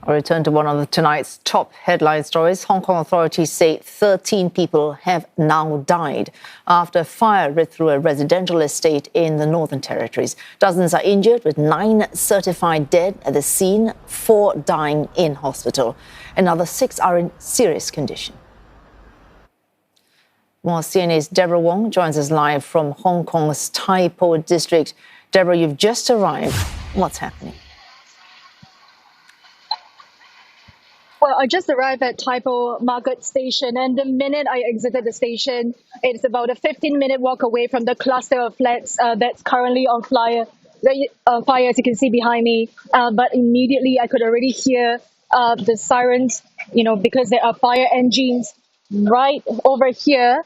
I'll return to one of tonight's top headline stories. Hong Kong authorities say 13 people have now died after a fire ripped through a residential estate in the Northern Territories. Dozens are injured, with 9 certified dead at the scene, 4 dying in hospital. Another 6 are in serious condition. Well, CNA's Deborah Wong joins us live from Hong Kong's Tai Po district. Deborah, you've just arrived. What's happening? Well, I just arrived at Tai Po Market Station, and the minute I exited the station, it's about a 15-minute walk away from the cluster of flats that's currently on fire, as you can see behind me. But immediately I could already hear the sirens, because there are fire engines right over here.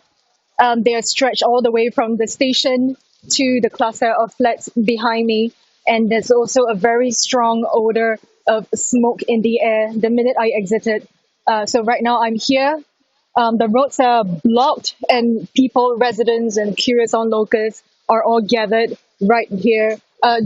They are stretched all the way from the station to the cluster of flats behind me. And there's also a very strong odor of smoke in the air the minute I exited. So right now I'm here. The roads are blocked, and people, residents and curious onlookers are all gathered right here,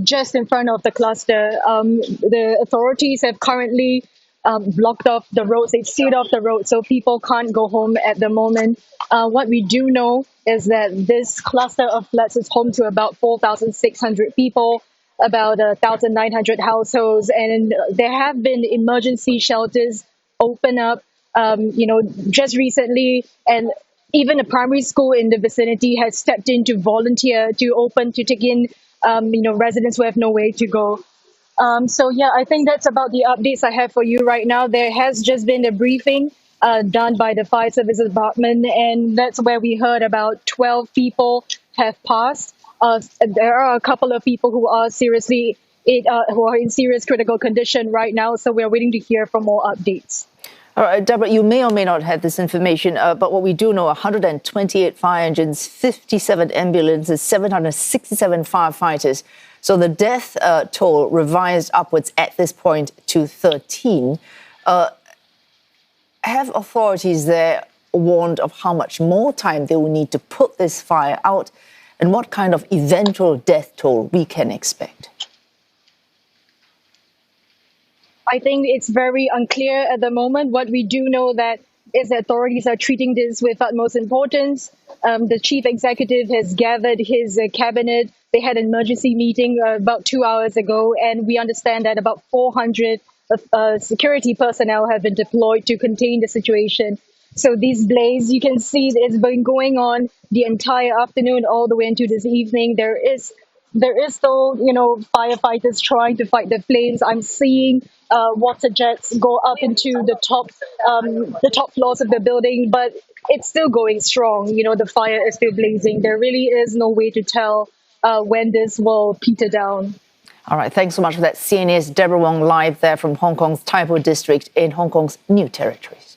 just in front of the cluster. The authorities have currently blocked off the roads. They've sealed off the road, so people can't go home at the moment. What we do know is that this cluster of flats is home to about 4,600 people, about 1,900 households, and there have been emergency shelters open up, just recently, and even a primary school in the vicinity has stepped in to volunteer to take in, residents who have no way to go. I think that's about the updates I have for you right now. There has just been a briefing done by the Fire Service Department, and that's where we heard about 12 people have passed. There are a couple of people who are who are in serious critical condition right now, so we're waiting to hear for more updates. All right, Deborah, you may or may not have this information, but what we do know, 128 fire engines, 57 ambulances, 767 firefighters. So the death toll revised upwards at this point to 13. Have authorities there warned of how much more time they will need to put this fire out, and what kind of eventual death toll we can expect? I think it's very unclear at the moment. What we do know that is the authorities are treating this with utmost importance. The chief executive has gathered his cabinet. They had an emergency meeting about 2 hours ago, and we understand that about 400 security personnel have been deployed to contain the situation. So this blaze, you can see, it's been going on the entire afternoon all the way into this evening. There is still, firefighters trying to fight the flames. I'm seeing water jets go up into the top floors of the building, but it's still going strong. The fire is still blazing. There really is no way to tell when this will peter down. All right, thanks so much for that. CNA's Deborah Wong live there from Hong Kong's Tai Po district in Hong Kong's New Territories.